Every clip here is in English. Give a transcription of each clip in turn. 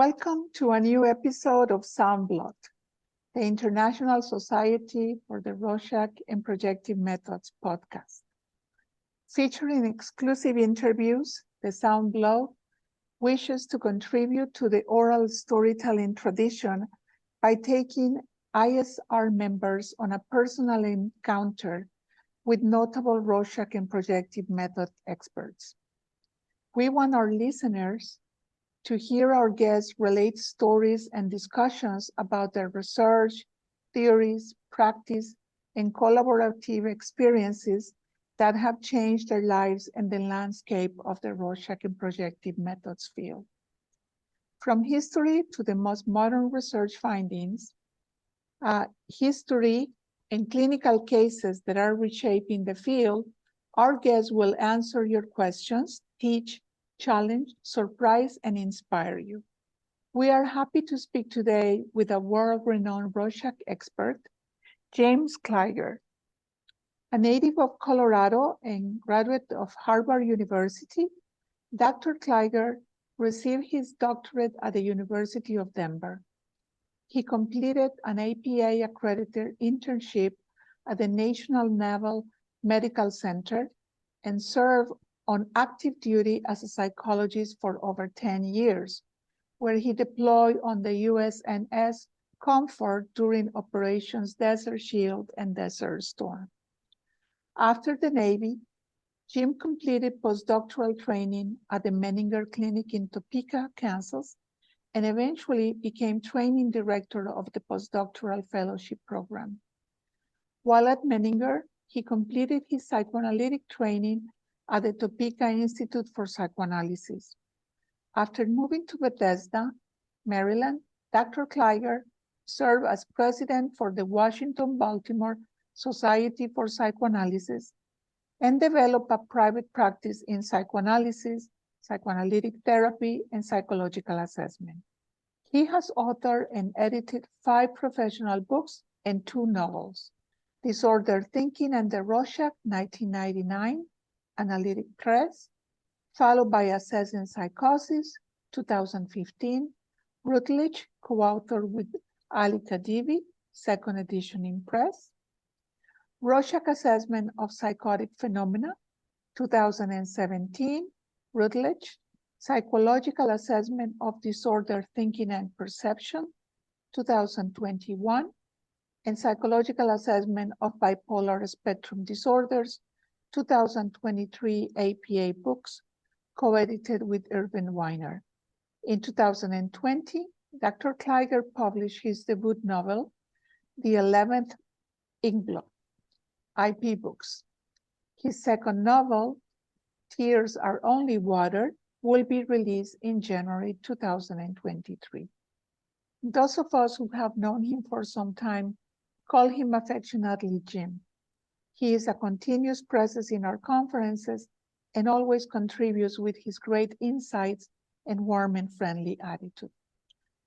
Welcome to a new episode of Soundblot, the International Society for the Rorschach and Projective Methods podcast. Featuring exclusive interviews, the Soundblot wishes to contribute to the oral storytelling tradition by taking ISR members on a personal encounter with notable Rorschach and projective method experts. We want our listeners to hear our guests relate stories and discussions about their research, theories, practice, and collaborative experiences that have changed their lives and the landscape of the Rorschach and projective methods field. From history to the most modern research findings, history and clinical cases that are reshaping the field, our guests will answer your questions, teach, challenge, surprise, and inspire you. We are happy to speak today with a world-renowned Rorschach expert, James Kleiger. A native of Colorado and graduate of Harvard University, Dr. Kleiger received his doctorate at the University of Denver. He completed an APA-accredited internship at the National Naval Medical Center and served on active duty as a psychologist for over 10 years, where he deployed on the USNS Comfort during Operations Desert Shield and Desert Storm. After the Navy, Jim completed postdoctoral training at the Menninger Clinic in Topeka, Kansas, and eventually became training director of the postdoctoral fellowship program. While at Menninger, he completed his psychoanalytic training at the Topeka Institute for Psychoanalysis. After moving to Bethesda, Maryland, Dr. Kleiger served as president for the Washington-Baltimore Society for Psychoanalysis and developed a private practice in psychoanalysis, psychoanalytic therapy, and psychological assessment. He has authored and edited 5 professional books and 2 novels: Disordered Thinking and the Rorschach, 1999, Analytic Press, followed by Assessing Psychosis, 2015, Routledge, co-authored with Ali Khedivi, 2nd edition in press, Rorschach Assessment of Psychotic Phenomena, 2017, Routledge, Psychological Assessment of Disordered Thinking and Perception, 2021, and Psychological Assessment of Bipolar Spectrum Disorders, 2023 APA books, co-edited with Irvin Weiner. In 2020, Dr. Kleiger published his debut novel, The 11th Inkblot, IP Books. His second novel, Tears Are Only Water, will be released in January 2023. Those of us who have known him for some time call him affectionately Jim. He is a continuous presence in our conferences and always contributes with his great insights and warm and friendly attitude.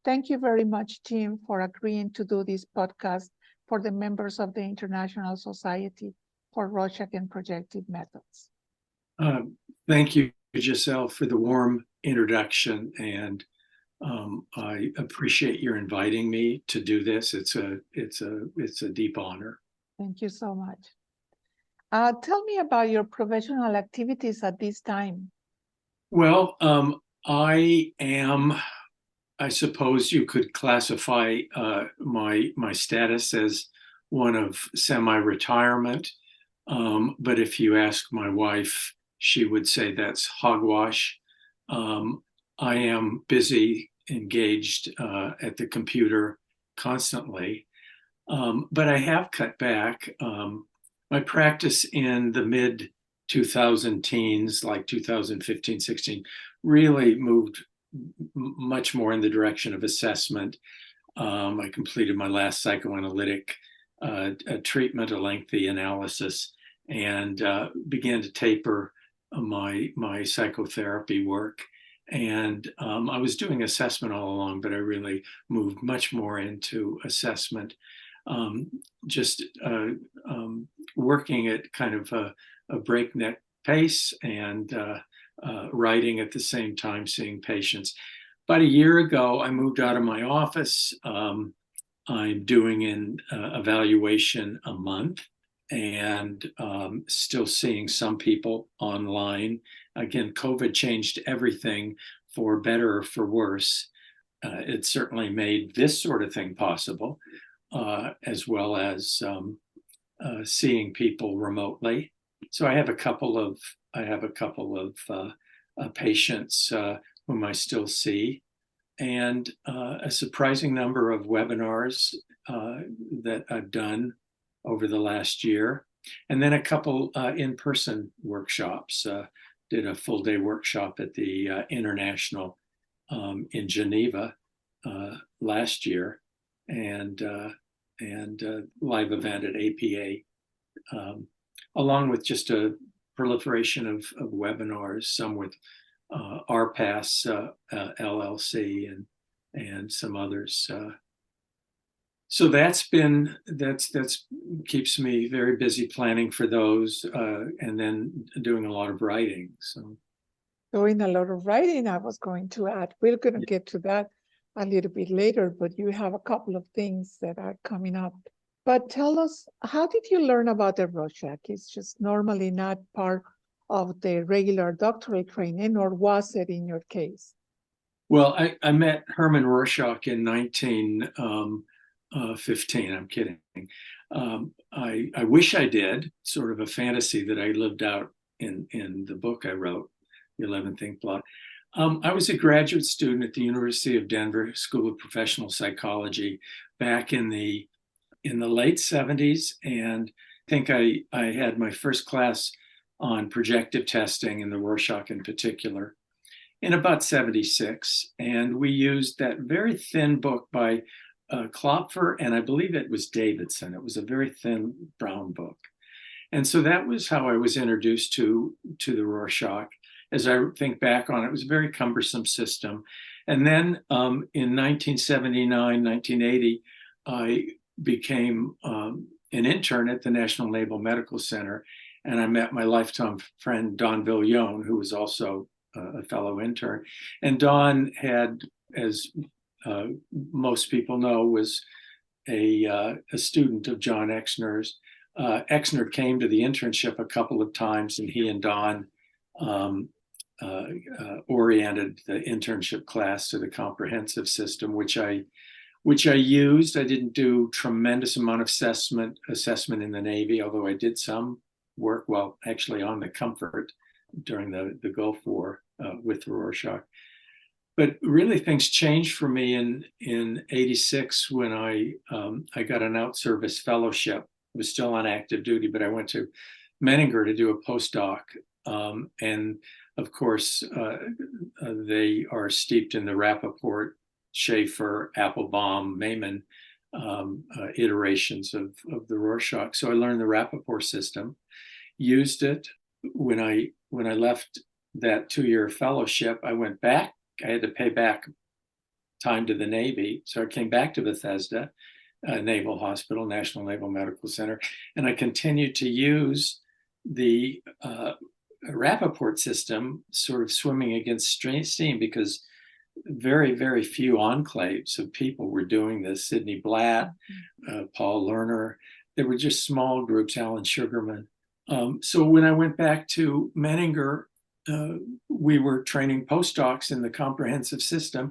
Thank you very much, Jim, for agreeing to do this podcast for the members of the International Society for Rorschach and Projective Methods. Thank you, Giselle, for the warm introduction, and I appreciate your inviting me to do this. It's a deep honor. Thank you so much. Tell me about your professional activities at this time. Well, I suppose you could classify my status as one of semi-retirement. But if you ask my wife, she would say that's hogwash. I am busy, engaged at the computer constantly, but I have cut back. My practice in the mid-2000 teens, like 2015, 16, really moved much more in the direction of assessment. I completed my last psychoanalytic treatment, a lengthy analysis, and began to taper my psychotherapy work. And I was doing assessment all along, but I really moved much more into assessment, just working at kind of a breakneck pace and writing at the same time, seeing patients. About a year ago, I moved out of my office. I'm doing an evaluation a month and still seeing some people online. Again, COVID changed everything for better or for worse. It certainly made this sort of thing possible, as well as seeing people remotely. So I have a couple of patients whom I still see, and a surprising number of webinars that I've done over the last year, and then a couple in-person workshops. Did a full-day workshop at the International in Geneva last year, and live event at APA, along with just a proliferation of webinars, some with RPAS LLC and some others. So that's keeps me very busy planning for those, and then doing a lot of writing. So doing a lot of writing, I was going to add. We're going to get to that a little bit later, but you have a couple of things that are coming up. But tell us, how did you learn about the Rorschach? It's just normally not part of the regular doctoral training, or was it in your case? Well, I met Herman Rorschach in 1915. I'm kidding. I wish I did, sort of a fantasy that I lived out in the book I wrote, The 11th Ink Blot. I was a graduate student at the University of Denver School of Professional Psychology back in the late 70s, and I think I had my first class on projective testing and the Rorschach in particular in about 76. And we used that very thin book by Klopfer, and I believe it was Davidson. It was a very thin brown book. And so that was how I was introduced to the Rorschach. As I think back on it, it was a very cumbersome system. And then in 1979, 1980, I became an intern at the National Naval Medical Center, and I met my lifetime friend, Don Villone, who was also a fellow intern. And Don had, as most people know, was a student of John Exner's. Exner came to the internship a couple of times, and he and Don oriented the internship class to the comprehensive system, which I used. I didn't do tremendous amount of assessment in the Navy, although I did some work, well, actually on the Comfort during the Gulf War with Rorschach. But really things changed for me in 86 when I got an out-service fellowship. I was still on active duty, but I went to Menninger to do a postdoc. And of course, they are steeped in the Rappaport, Schaefer, Applebaum, Maiman iterations of the Rorschach. So I learned the Rappaport system, used it. When I left that 2-year fellowship, I went back. I had to pay back time to the Navy. So I came back to Bethesda Naval Hospital, National Naval Medical Center, and I continued to use the Rappaport system, sort of swimming against steam, because very, very few enclaves of people were doing this. Sidney Blatt, Paul Lerner, they were just small groups, Alan Sugarman. So when I went back to Menninger, we were training postdocs in the comprehensive system.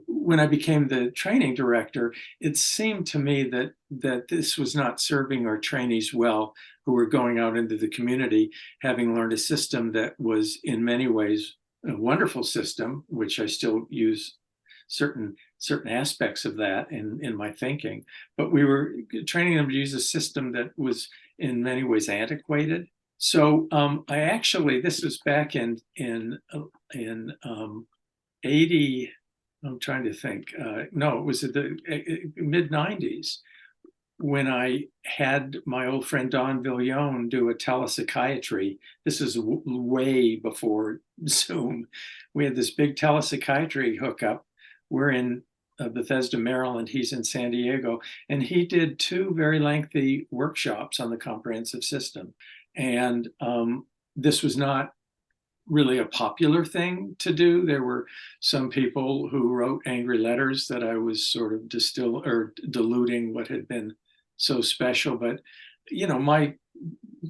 When I became the training director, it seemed to me that this was not serving our trainees well, who were going out into the community, having learned a system that was in many ways a wonderful system, which I still use certain aspects of that in my thinking. But we were training them to use a system that was in many ways antiquated. So I actually, this was back in 80. I'm trying to think. No, it was at the mid 90s when I had my old friend Don Villone do a telepsychiatry. This is way before Zoom. We had this big telepsychiatry hookup. We're in Bethesda, Maryland. He's in San Diego. And he did 2 very lengthy workshops on the comprehensive system. And this was not really a popular thing to do. There were some people who wrote angry letters that I was sort of diluting what had been so special. But, my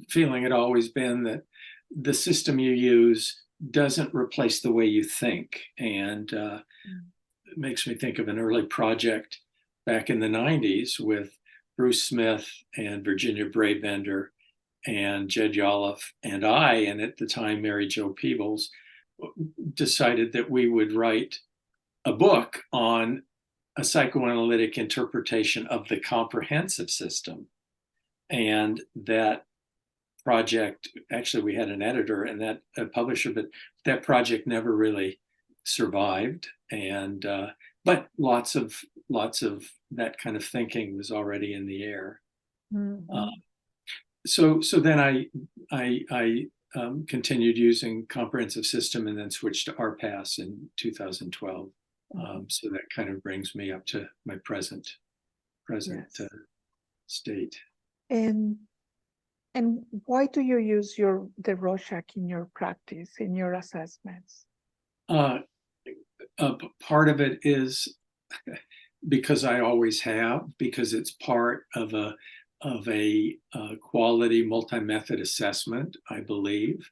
feeling had always been that the system you use doesn't replace the way you think. And it makes me think of an early project back in the 90s with Bruce Smith and Virginia Brabender and Jed Yoloff and I, and at the time, Mary Jo Peebles, decided that we would write a book on a psychoanalytic interpretation of the comprehensive system. And that project, actually, we had an editor and that a publisher, but that project never really survived. And but lots of that kind of thinking was already in the air. Mm-hmm. So then I continued using comprehensive system and then switched to RPAS in 2012. So that kind of brings me up to my present yes. State. And why do you use the Rorschach in your practice, in your assessments? Part of it is because I always have, because it's part of a quality multi-method assessment. I believe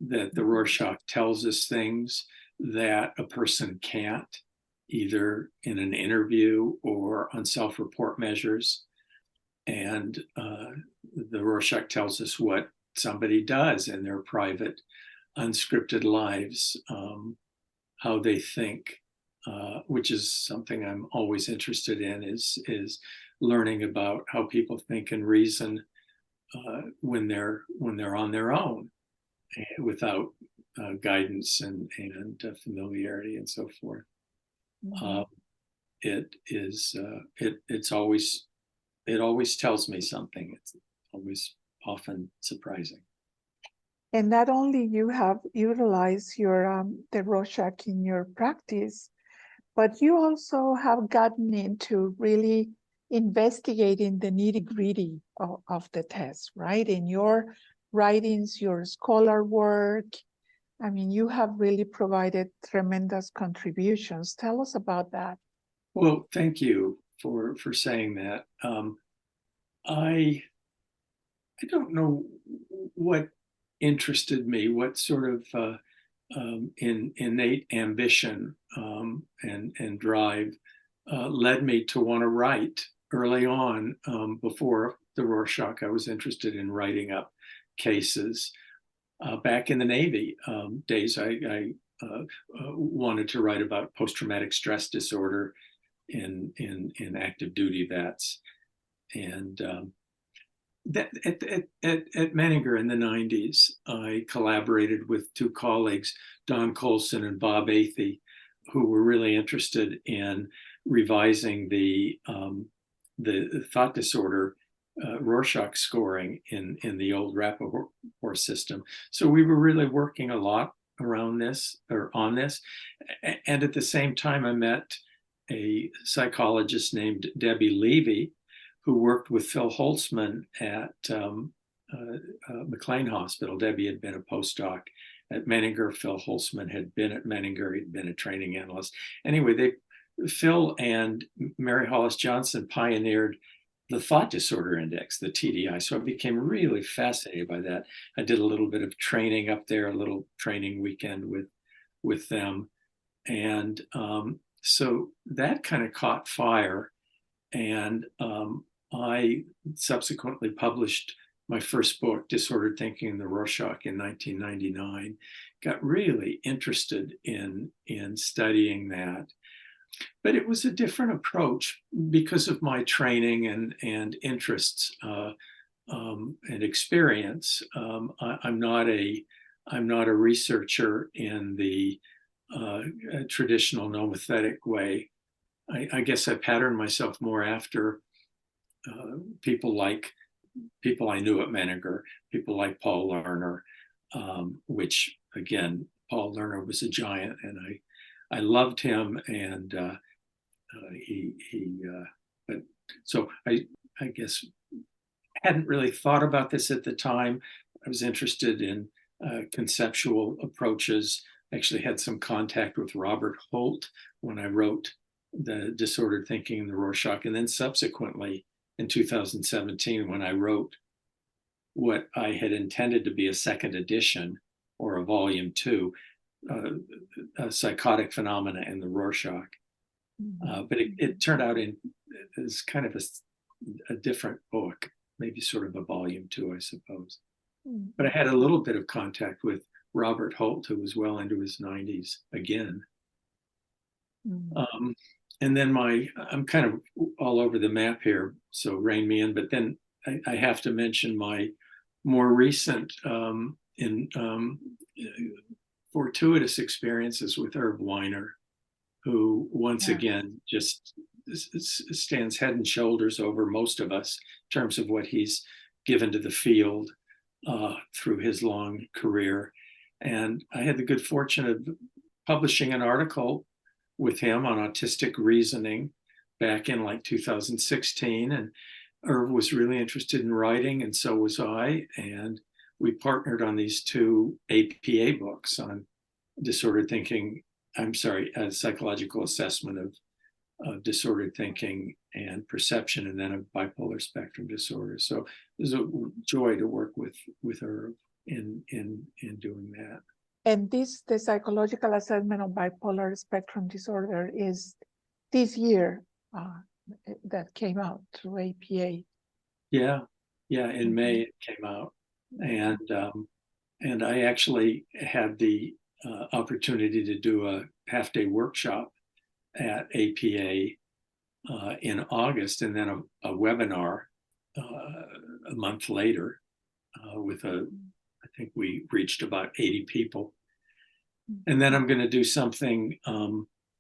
that the Rorschach tells us things that a person can't, either in an interview or on self-report measures. And the Rorschach tells us what somebody does in their private, unscripted lives, how they think, which is something I'm always interested in, is learning about how people think and reason when they're on their own, without guidance and familiarity and so forth. Mm-hmm. It always tells me something. It's always often surprising. And not only you have utilized your the Rorschach in your practice, but you also have gotten into really investigating the nitty-gritty of the test, right? In your writings, your scholar work, I mean, you have really provided tremendous contributions. Tell us about that. Well, thank you for saying that. I don't know what interested me, what sort of innate ambition and drive led me to want to write early on. Before the Rorschach, I was interested in writing up cases. Back in the Navy days, I wanted to write about post-traumatic stress disorder in active duty vets. And that at Menninger in the 90s, I collaborated with two colleagues, Don Colson and Bob Athey, who were really interested in revising the thought disorder Rorschach scoring in the old Rappaport system. So we were really working a lot around this, or on this. And at the same time, I met a psychologist named Debbie Levy, who worked with Phil Holtzman at McLean Hospital. Debbie had been a postdoc at Menninger. Phil Holtzman had been at Menninger. He'd been a training analyst. Anyway, Phil and Mary Hollis Johnson pioneered the Thought Disorder Index, the TDI. So I became really fascinated by that. I did a little bit of training up there, a little training weekend with them. And so that kind of caught fire. And I subsequently published my first book, Disordered Thinking in the Rorschach, in 1999. Got really interested in studying that. But it was a different approach because of my training and interests and experience. I'm not a researcher in the traditional nomothetic way. I guess I patterned myself more after people I knew at Menninger, people like Paul Lerner, which again, Paul Lerner was a giant, and I loved him, and but so I guess hadn't really thought about this at the time. I was interested in conceptual approaches. Actually had some contact with Robert Holt when I wrote the Disordered Thinking and the Rorschach, and then subsequently in 2017 when I wrote what I had intended to be a second edition or a volume 2, Psychotic Phenomena and the Rorschach. But it turned out as kind of a different book, maybe sort of a volume 2, I suppose. But I had a little bit of contact with Robert Holt, who was well into his 90s again. And then I'm kind of all over the map here, so rein me in. But then I have to mention my more recent fortuitous experiences with Irv Weiner, who once again just stands head and shoulders over most of us in terms of what he's given to the field through his long career. And I had the good fortune of publishing an article with him on autistic reasoning back in like 2016. And Irv was really interested in writing, and so was I. And we partnered on these 2 APA books on disordered thinking, psychological assessment of disordered thinking and perception, and then of bipolar spectrum disorder. So it was a joy to work with Irv in doing that. And the psychological assessment of bipolar spectrum disorder is this year that came out through APA. Yeah, in May it came out, and I actually had the opportunity to do a half-day workshop at APA in August, and then a webinar a month later with I think we reached about 80 people. And then I'm going to do something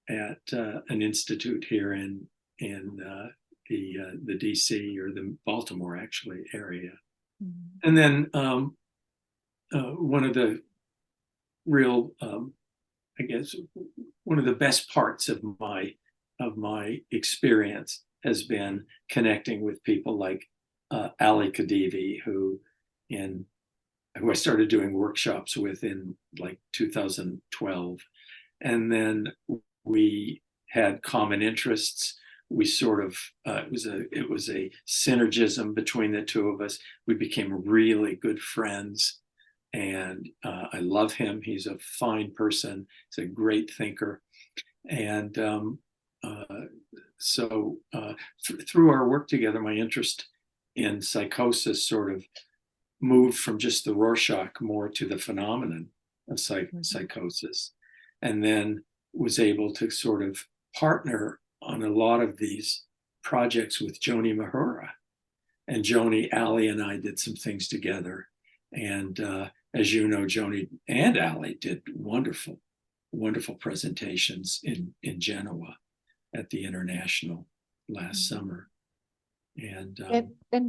at an institute here in the DC or the Baltimore actually area. And then one of the real, I guess, one of the best parts of my experience has been connecting with people like Ali Khedivi, who I started doing workshops with in like 2012. And then we had common interests. We sort of, it was a synergism between the 2 of us. We became really good friends. And I love him. He's a fine person. He's a great thinker. And so through our work together, my interest in psychosis sort of moved from just the Rorschach more to the phenomenon of psychosis, and then was able to sort of partner on a lot of these projects with Joni Mahura. And Joni, Ali, and I did some things together. And as you know, Joni and Ali did wonderful presentations in Genoa at the International last summer. And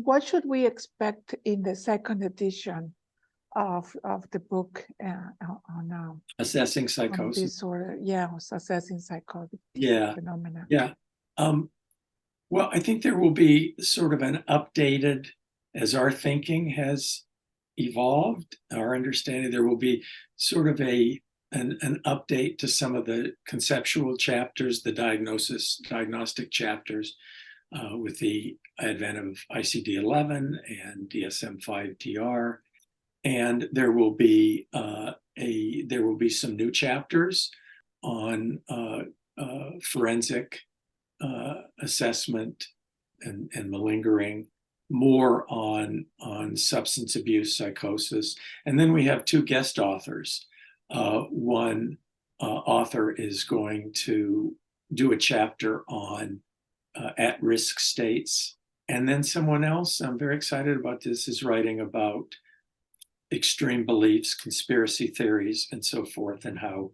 what should we expect in the second edition of the book on assessing psychosis? On disorder, assessing psychotic phenomena. Well, I think there will be sort of an updated, as our thinking has evolved, our understanding, there will be sort of an update to some of the conceptual chapters, the diagnostic chapters, with the advent of ICD-11 and DSM-5-TR, and there will be some new chapters on forensic assessment and malingering, more on substance abuse psychosis, and then we have 2 guest authors. One author is going to do a chapter on at-risk states. And then someone else, I'm very excited about this, is writing about extreme beliefs, conspiracy theories, and so forth, and how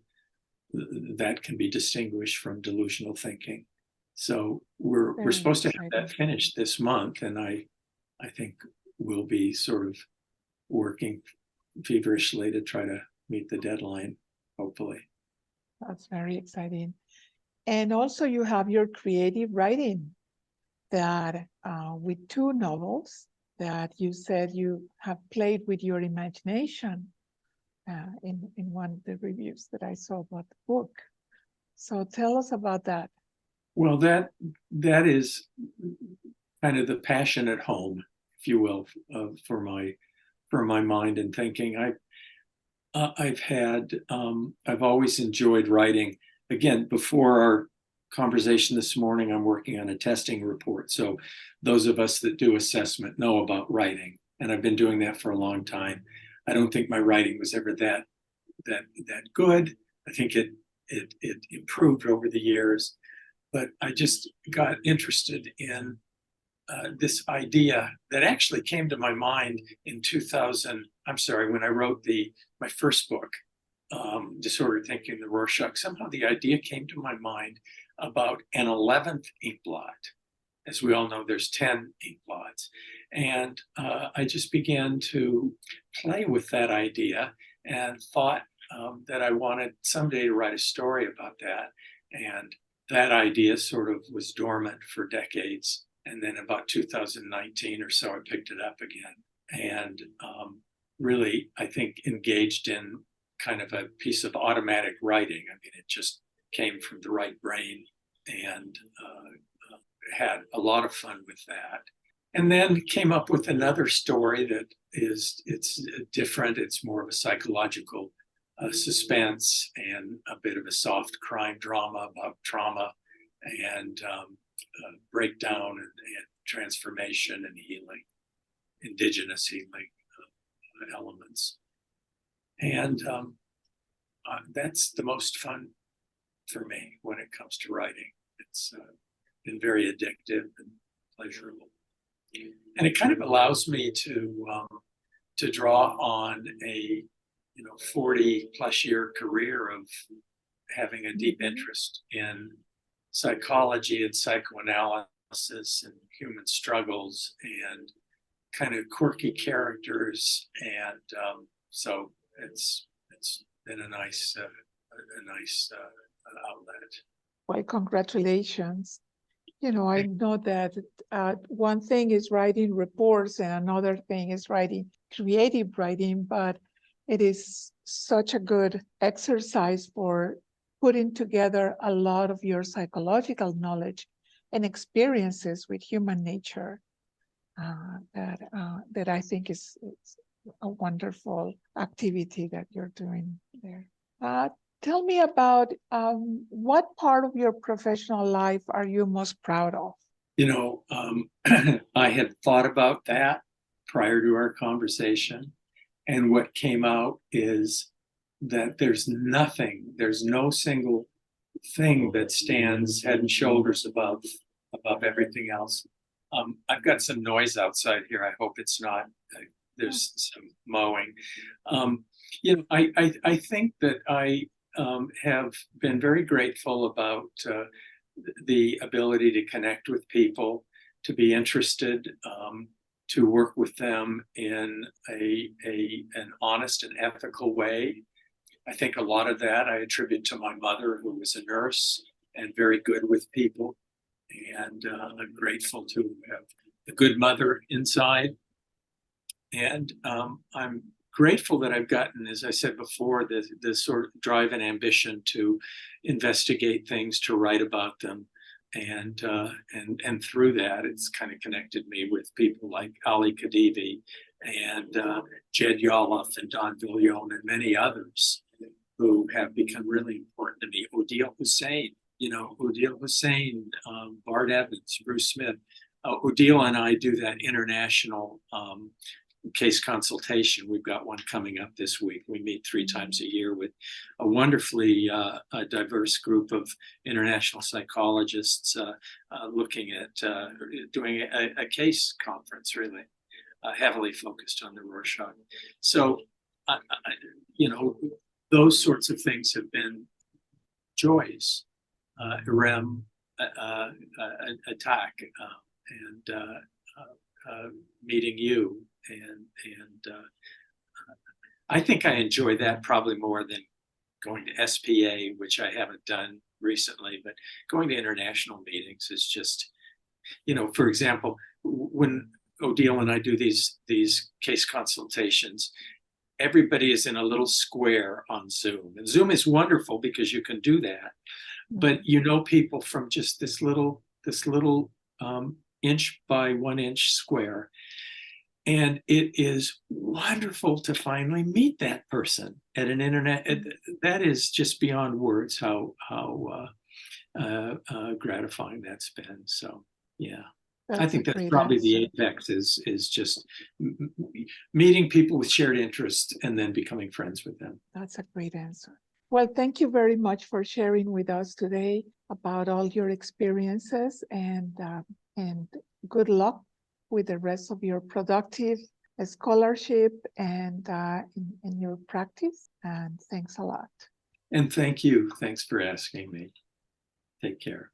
that can be distinguished from delusional thinking. So we're supposed to have that finished this month, and I think we'll be sort of working feverishly to try to meet the deadline, hopefully. That's very exciting. And also you have your creative writing that with 2 novels that you said you have played with your imagination in one of the reviews that I saw about the book. So tell us about that. Well, that is kind of the passion at home, if you will, for my mind and thinking. I've always enjoyed writing. Again, before our conversation this morning, I'm working on a testing report. So those of us that do assessment know about writing, and I've been doing that for a long time. I don't think my writing was ever that good. I think it improved over the years, but I just got interested in this idea that actually came to my mind in 2000. I'm sorry, when I wrote my first book, Disordered Thinking, the Rorschach. Somehow the idea came to my mind about an 11th ink blot. As we all know, there's 10 ink blots. And I just began to play with that idea and thought that I wanted someday to write a story about that. And that idea sort of was dormant for decades. And then about 2019 or so, I picked it up again. And really, I think, engaged in kind of a piece of automatic writing. I mean, it just came from the right brain, and had a lot of fun with that. And then came up with another story that it's different. It's more of a psychological suspense and a bit of a soft crime drama about trauma and breakdown and transformation and healing, indigenous healing elements. And that's the most fun for me when it comes to writing. It's been very addictive and pleasurable. And it kind of allows me to draw on a 40 plus year career of having a deep interest in psychology and psychoanalysis and human struggles and kind of quirky characters. And so it's been a nice outlet. Well, congratulations. I know that one thing is writing reports and another thing is writing creative writing, but it is such a good exercise for putting together a lot of your psychological knowledge and experiences with human nature that I think is a wonderful activity that you're doing there. Tell me about what part of your professional life are you most proud of? I had thought about that prior to our conversation. And what came out is that there's no single thing that stands head and shoulders above everything else. I've got some noise outside here. I hope it's not, there's some mowing. I think that I have been very grateful about the ability to connect with people, to be interested, to work with them in an honest and ethical way. I think a lot of that I attribute to my mother, who was a nurse and very good with people. And I'm grateful to have a good mother inside. And I'm grateful that I've gotten, as I said before, the sort of drive and ambition to investigate things, to write about them. And through that, it's kind of connected me with people like Ali Khedivi and Jed Yoloff and Don Villion and many others who have become really important to me. Odile Hussein, Bart Evans, Bruce Smith. Odile and I do that international case consultation. We've got one coming up this week. We meet 3 times a year with a wonderfully diverse group of international psychologists looking at doing a case conference, really heavily focused on the Rorschach. So, those sorts of things have been joys. Irem, Attack, and meeting you. And I think I enjoy that probably more than going to SPA, which I haven't done recently, but going to international meetings is just, for example, when Odile and I do these case consultations, everybody is in a little square on Zoom. And Zoom is wonderful because you can do that. But you know people from just this little inch by 1 inch square. And it is wonderful to finally meet that person at an internet. That is just beyond words how gratifying that's been. So yeah, I think that's probably the apex is just meeting people with shared interests and then becoming friends with them. That's a great answer. Well, thank you very much for sharing with us today about all your experiences, and good luck with the rest of your productive scholarship and in your practice. And thanks a lot. And thank you. Thanks for asking me. Take care.